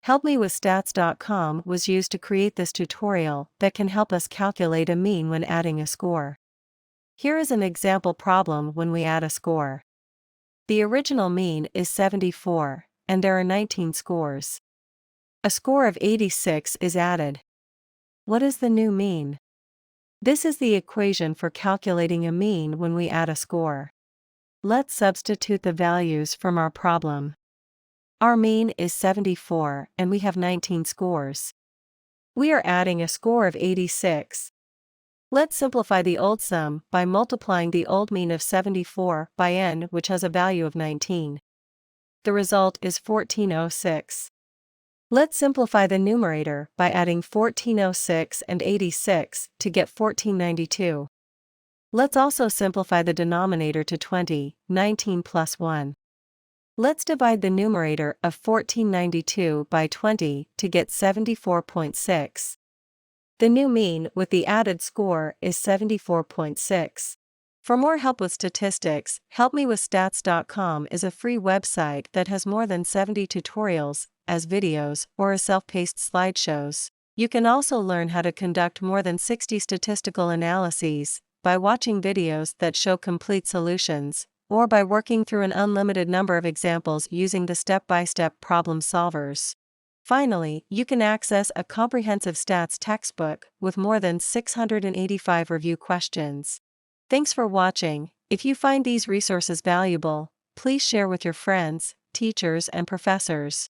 HelpMeWithStats.com was used to create this tutorial that can help us calculate a mean when adding a score. Here is an example problem when we add a score. The original mean is 74, and there are 19 scores. A score of 86 is added. What is the new mean? This is the equation for calculating a mean when we add a score. Let's substitute the values from our problem. Our mean is 74 and we have 19 scores. We are adding a score of 86. Let's simplify the old sum by multiplying the old mean of 74 by n, which has a value of 19. The result is 1406. Let's simplify the numerator by adding 1406 and 86 to get 1492. Let's also simplify the denominator to 20, 19 plus 1. Let's divide the numerator of 1492 by 20 to get 74.6. The new mean with the added score is 74.6. For more help with statistics, HelpMeWithStats.com is a free website that has more than 70 tutorials, as videos, or as self-paced slideshows. You can also learn how to conduct more than 60 statistical analyses by watching videos that show complete solutions, or by working through an unlimited number of examples using the step-by-step problem solvers. Finally, you can access a comprehensive stats textbook with more than 685 review questions. Thanks for watching. If you find these resources valuable, please share with your friends, teachers, and professors.